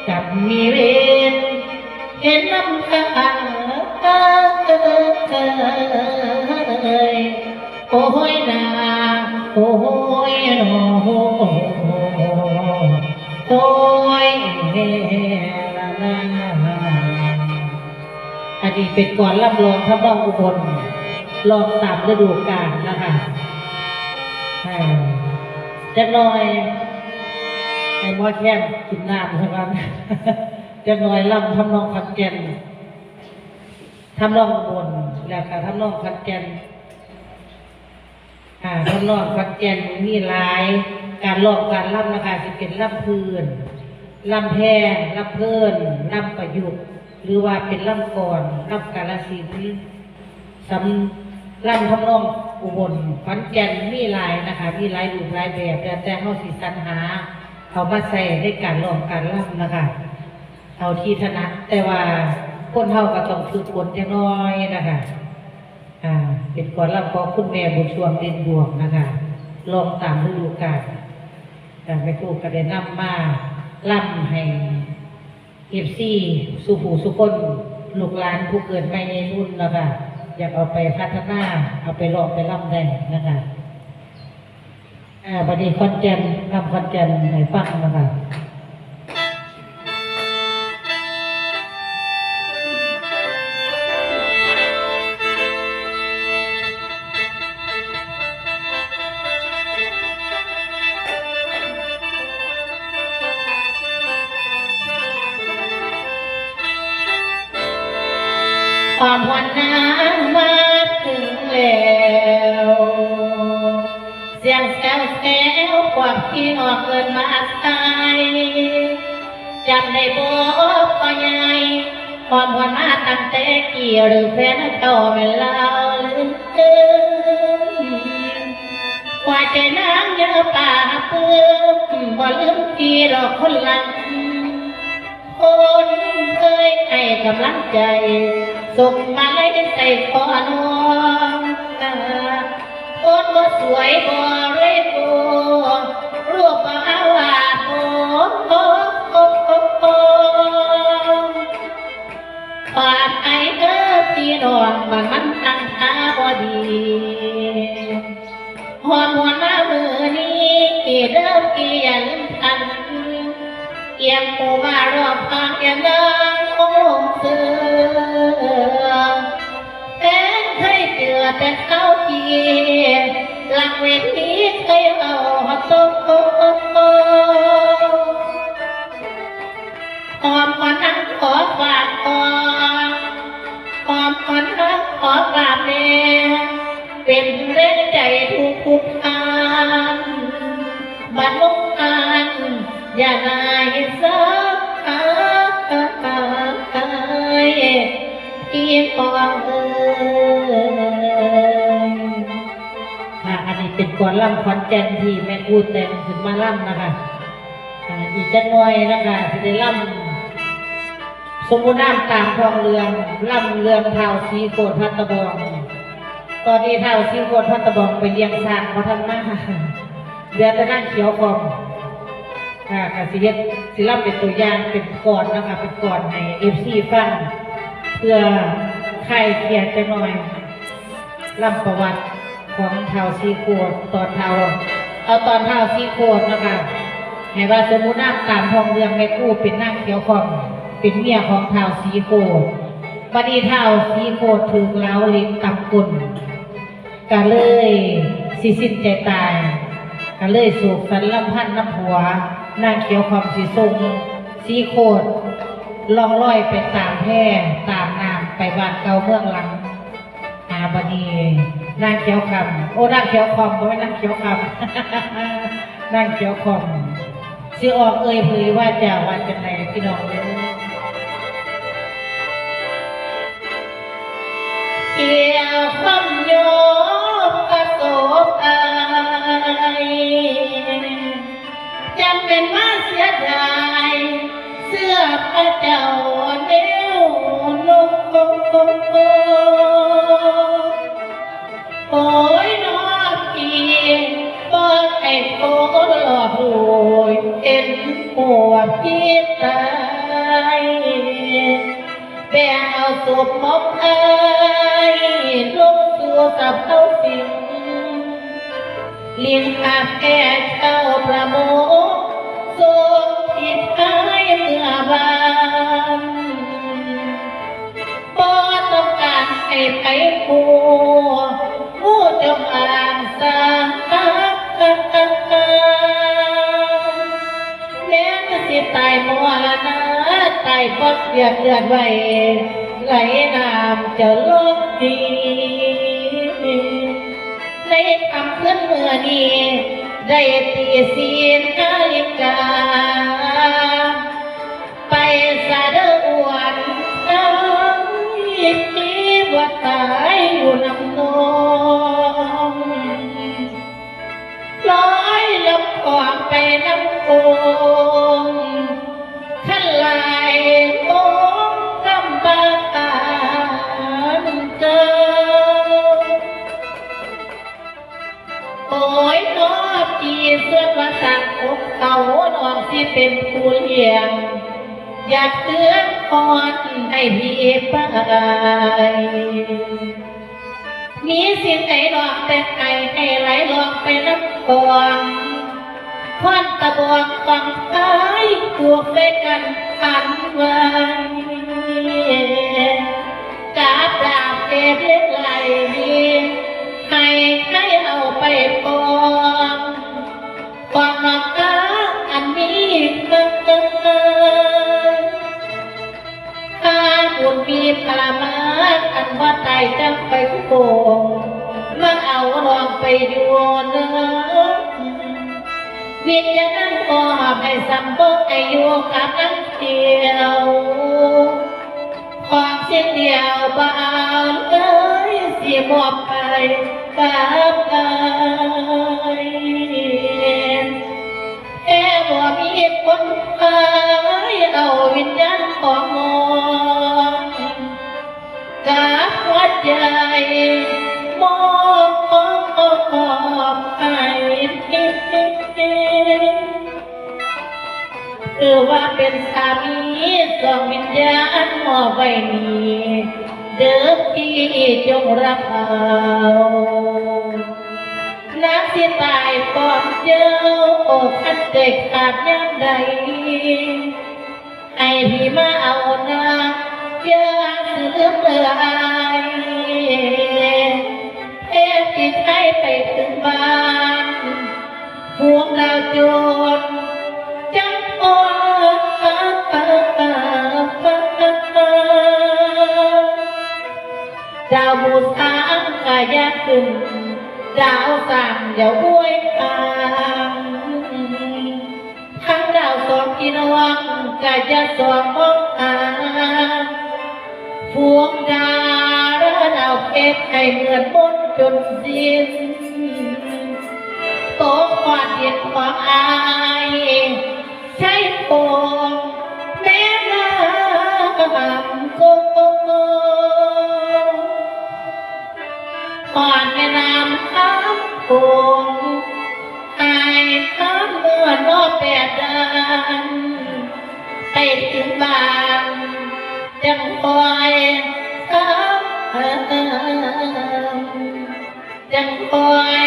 กับมีเวรเห็นน้ำตาโอ้ยนาโอ้ยโอ้ยอันนี้เป็นก่อนรับรองทับรองอุบลลองตามฤดูกาลนะคะจะน้อยไอ้หม้อแค้นกินน้ำใช่ไหมจะน้อยล่ำทำนองขัดแก่นทำนองอุบลแล้วค่ะทำนองขัดแก่นทำนองขัดแก่นมีหลายการลองการล่ำนะคะจะเป็นล่ำพื้นล่ำแพงล่ำเพิ่นล่ำประยุกต์หรือว่าเป็นล่ำก่อนล่ำกาลสินธุ์ล่ำทำนองอุบลขอนแก่นมีหลายนะคะมีหลายรูปหลายแบบแต่เฮาสิสรรหาเขามาใส่ในการลองการล่ำนะคะเอาที่ถนัดแต่ว่าคนเฮาก็ต้องฝึกฝนจังน้อยนะคะเป็นก่อนล่ำของคุณแม่บุญช่วงเด่นบวกนะคะลองตามฤดูกาลแม่ครูก็ได้นำมาล่ำให้FCสุผู้สุคนลูกหลานผู้เกิดใหม่ในรุ่นนะคะอยากเอาไปพัฒนาเอาไปลองไปล่ำได้นะคะบัดนี้คอนแก่นล่ำคอนแก่นให้ฟังนะคะความหวานน้ำมาถึงแล้วเสียงแซวความที่ออกเกินมาใส่จำได้บ่พ่อใหญ่ความหวานมาตั้งแต่กี่หรือแฟนเก่าเวลาลืมกว่าใจนางเยอะป่าเปื้มบ่ลืมพี่หรอกคนหลังคนเคยให้กำลังใจส่งมาให้ใส่คอน้องคนบ่สวยบ่เร่โบรูปบ่อาวาโบฝากไอ้พี่น้องมันตั้งตาบ่ดีหอมหัวหน้ามือนี้เด้อพี่อย่าลืมทันเอี่ยมปูมารอบทางอย่างนั้นโอ้เสือแต่เคยเจอแต่เขาทีหลังเวทีเคยเอาโต๊ะหอมก่อนนั่งขอฝากก่อนหอมก่อนนั่งขอกราบแม่เป็นแรงใจทุกทางบัดลุกทานอย่าได้สักพี่ฟองอันนี้เป็นก่อนล่ำขอนแก่นที่แม่พูดแต่งถึงมาล่ำนะคะอีกจังหน่อยนะคะจะได้ล่ำสมมุติน้ำตามทองเรืองล่ำเรืองเท้าสีโกดพัตตะบองตอนนี้เท้าสีโกดพัตตะบองไปเลี้ยงสร้างเพราะท่านมากเดือนจะนั่งเขียวคอมค่ะศิลป์เป็นตัวอย่างเป็นก่อนนะคะเป็นก่อนให้FCฟังเพื่อใครเขียนจะหน่อยล่ำประวัติของเท้าซีโคดตอนเท้าเอาตอนเท้าซีโคดนะคะให้ว่าสมมุติน้ำตามทองเรืองแม่กู้เป็นนั่งเขียวคอมเป็นเมียของเท้าซีโคดบัดนี้เท้าซีโคดถึงแล้วลิ้นตับกุนก็เลยสิ้นใจตายก็เลยสูกสันลำพันน้ำหัวนางเขียวความสีทรงสีโคดล่องลอยไปตามแพร่ตามน้ำไปบ้านเก่าเมืองหลังบัดนี้นางเขียวคำโอ้นางเขียวคอมไม่นางเขียวคำนางเขียวคอมสิออกเอ่ยเผยว่าจะวันจังไหนพี่น้องเลยเกี่ยวข้องโยกกระโสบอายจำเป็นว่าเสียดายเสื้อพระเจ้าเดียวลุกโอ้ยน้องพี่ก็ให้โตหลอกลวงเอ็นปวดที่ตา พบไอ้ลงสู่สับเขาสิงเลี้ยงหักแก่เจ้าประโมททรงผิดหายเมื่อบานบ่ต้องการให้ไปผัวผู้จงอ่างสาแม้สิตายมัวละนะตายเพราะเรียกเลือดไว้ไหลน้ำจะลบดีในคำขึ้นเมื่อนี้ได้ตีศีลนาฬิกาไปสะเดอวนที่ว่าตายอยู่น้ำนองลอยลำกองไปน้ำโขงขันลายโอ้กำบานเจอโอ้ยน้อปีส่วนว่าสักอกเขาน้องสิเป็นผู้เลี้ยงอยากเตือนพรให้พี่ไปมีสิ่งไหนหลอกแต่ไก่ให้ไหลหลอกไปน้ำกองควันตะบองฟังท้ายพวกไปกันพันไว้กาบดาบเอ็ดเล็กไหลให้เอาไปปองความรักอันนี้ถ้าบุญมีพลามาอันว่าตายจะไปโกงมาเอาลองไปดูเนื้อวิญญาณพ่อให้สัมปกอายุกับนักเดียวความเสียเดียวเบาเลยเสียมอบไปกับกายแค่บ่มีคนพายเอาวิญญาณของมองกับหัวใจมอบให้ว่าเป็นสามีสองวิญญาณมอบไว้นี้เดิมที่จงรับเอานักสิตายพร้อมเจ้าโอ้ขันเด็กขาดยามใดให้พี่มาเอานาอย่าสืบเลื่อยเอ็ดที่ใช้ไปถึงบ้านพวกเราโจรจังโอ้ดาวบูสางกายขึ้นดาวสั่งอย่าอวยพางทั้งดาวสองพี่น้องกายสองมองหาพวงดาวดาวเพชรให้เหมือนบนจนสิ้นโตความเย็นความอายใช้โป่งแม่น้ำโกผ่านแม่น้ำข้ามโขงหายข้ามเมื่อนอแปดดานไปถึงบ้านจังคอยจังคอย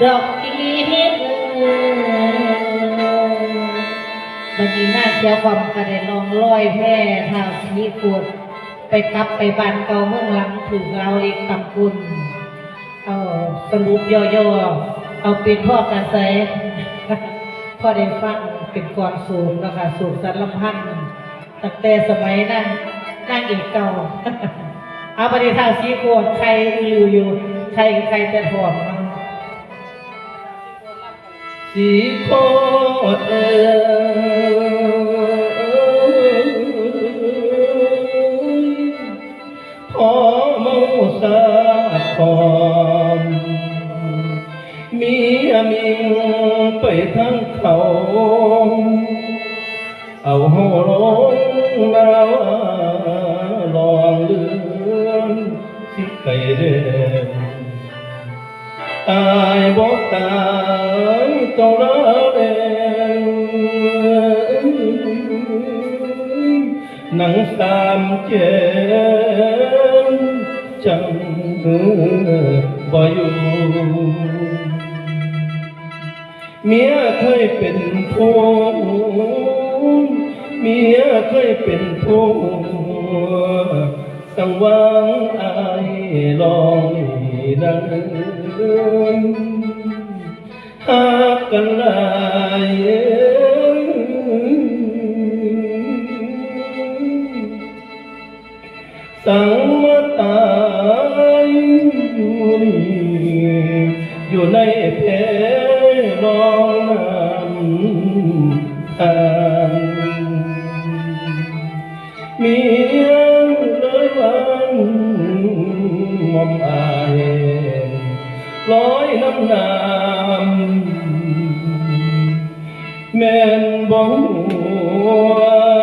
ดอกอีบันนี้น่าเสียความกระเด็นลองลอยแพร่ทางสีขวดไปกลับไปบ้านเก่าเมืองหลังถึงเราเองตำกุลเอาสรุปย่อๆเอาเป็นพ่อกระแสพ่อได้ฟังเป็นก่อนสูงนะคะสูงสารลำพันธ์ตั้งแต่สมัยนั้นนั่งเอกเก่าเอาประเดี๋ยวทางสีขวดใครอยู่ใครจะถอดสีโคตรพอเมาสาคอมมีมิงไปทั้งเขาเอาหัวลงมาลองเลื่อนสิไปเดิน ตายบ่ตายต้องละเองหนังสามเจนจังบ่อยู่เมียเคยเป็นผู้เมียเคยเป็นผู้สังวางอายลองดังหากกันหลายสังมาตายอยู่นี่อยู่ในเพลองน้ำทางมีเลยวันมอมอายลอยน้ำน้ำแม่นบ่หว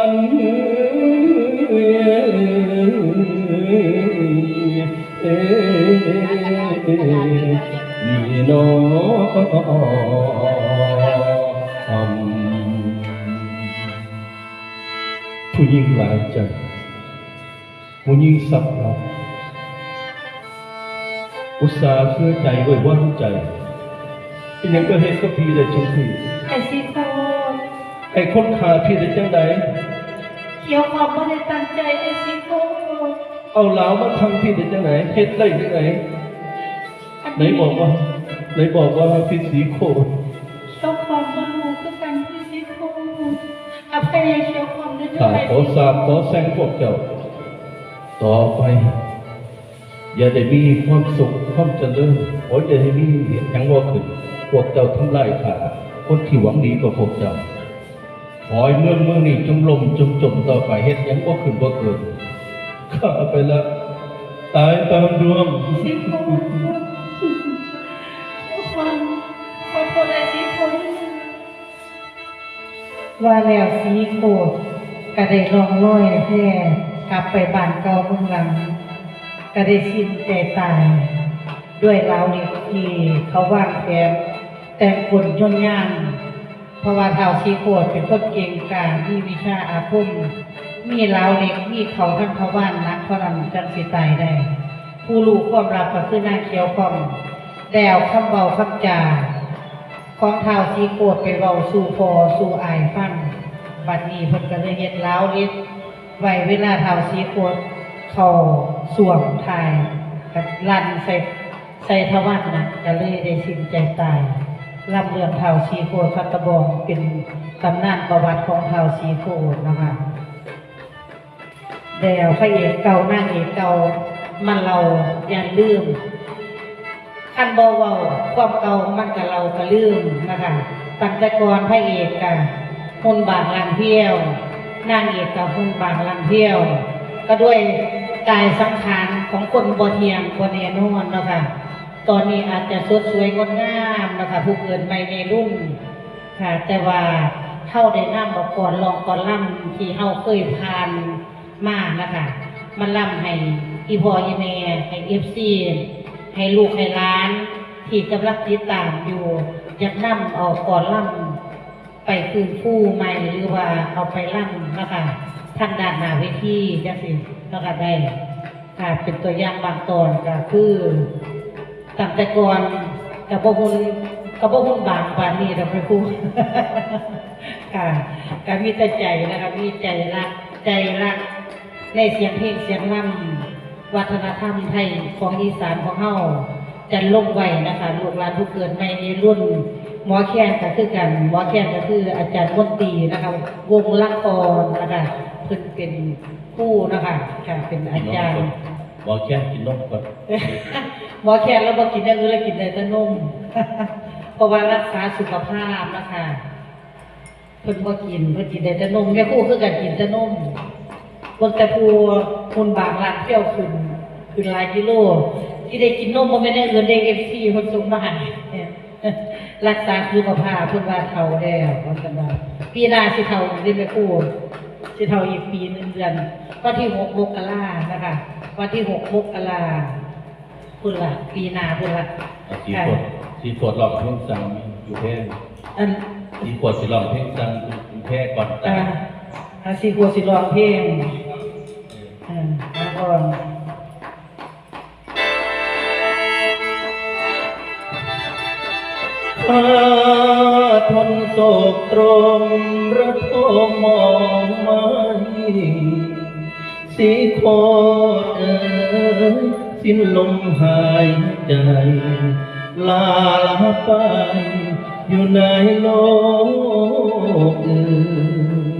นนี่น้องผู้หญิงหลายใจผู้หญิงสับหลับอุตส่าห์เชื่อใจไว้วางใจเป็นยังก็เห็นก็พี่ได้จังพี่ ไอ้ซีโค ไอ้คนขาพี่ได้จังใด เขียวความไม่ได้ตั้งใจไอ้ซีโค เอาเหลามาทำพี่ได้จังไหนเฮ็ดได้จังไหนไหนบอกว่าพี่สีโค เขียวความมาลูคือกันพี่ซีโคอภัยเขียวความได้ ข้า ไหม ขอสาบขอแซงพวกเจ้าต่อไปอย่าได้มีความสุขความเจริญอย่าได้มีอย่างว่าขึ้นพวกเจ้าทำลายข้าคนที่หวังดีกับพวกเจ้าขอให้เมืองนี้จงล่มจงจมต่อไปเฮ็ดอย่างว่าขึ้นว่าเกิดข้าไปแล้วตายตามดวง ซีโคความขอโทษไอ้ซีโคว่าแล้วซีโคก็ได้ลองร้อยแท้กลับไปบ้านเก่าเมืองหลังก็ได้สิ้นใจตายด้วยราวเหล็กที่เขาวางแผนแต่งกลย่นย่างเพราะว่าเท้าซีโคดเป็นคนเก่งกาจมีวิชาอาคมมีราวเหล็กมีเขาทั้งเขาบ้านนักเพราะนั้นจังสิตายได้ ผู้รู้ความลับก็คือนางเขียวคอมแล้วคำเบาคำจาของเท้าซีโคดไปเบาสู่พอสู่อายฟังบัดนี้เพิ่นก็เลยเฮ็ดราวเหล็กไว้เวลาเท้าซีโคดเขาสวมทายกับลันใส่ทวันนะก็เลยได้สิ้นใจตายลำเรื่องเท้าซีโคดพัตตบองเป็นตำนานประวัติของเท้าซีโคดนะคะแล้วพระเอกเก่านางเอกเก่ามันเราอย่าลืมขั้นบ่เว้าความเก่ามันกับเราก็ลืมนะคะตั้งแต่ก่อนพระเอกกับคนบางลังเที่ยวนางเอกกับคนบางลังเที่ยวก็ด้วยกายสังขารของคนบ่เทียมบ่แน่นอนนะคะตอนนี้อาจจะสดสวยงดงามนะคะผู้เกิดใหม่ในรุ่นค่ะแต่ว่าเท่าได้นั่งบอกก่อนลองก่อนล่ำที่เฮาเคยผ่านมานะคะมันล่ำให้อีพ่ออีแม่ให้FCให้ลูกให้หลานที่กำลังติดตามอยู่อยากนั่งออกก่อนล่ำไปคืนฟูใหม่หรือว่าเอาไปล่ำนะคะทางด้านหน้าเวทีจังสิแล้วก็ได้ค่ะเป็นตัวอย่างบางตอนก็คือตั้งแต่ก่อนกับพวกคุณบางปานนี้เราไปพูดค่ะก็มีแต่ใจนะคะมีใจรักในเสียงเพลงเสียงล่ำวัฒนธรรมไทยของอีสานของเฮาจะลงไว้นะคะลูกหลานผู้เกิดใหม่ในรุ่นหมอแค้นก็คือกันหมอแค้นก็คืออาจารย์มนตรีนะคะวงละครนะคะเพิ่นเป็นผู้นะคะค่ะเป็นอาจารย์ หมอแค่กินนมก่อน หมอแค้นแล้วบ่กินอย่างอื่นแล้วกินแต่นม เพราะว่ารักษาสุขภาพนะคะเพิ่นบ่กินเพิ่นกินแต่นมแม่ครูคือกันกินแต่นมเบิ่งแต่ผู้คนบางร้านเที่ยวขึ้นหลายกิโลที่ได้กินนมบ่แม่นอย่างอื่นได้ FC เพิ่นส่งมาให้เนี่ยรักษาสุขภาพเพิ่นว่าเฒ่าแล้วว่าซั่นว่าปีหน้าสิเฒ่าได้แม่ครูสิเฒ่าอีกปี1 เดือนวันที่6 มกรานะคะวันที่6 มกรา พุ่นละปีหนาพุ่นละ สีขวดสีขวดหลอกเพ่งสังอยู่แพร่ อัน สีขวดสีหลอกเพ่งสังอยู่แพร่ก่อนตาย อาสิกัวสิร้องเพลงแล้วก็ ข้าทนโศกตรมระทมมองไม่สีโคตรสิ้นลมหายใจลาไปอยู่ในโลกอื่น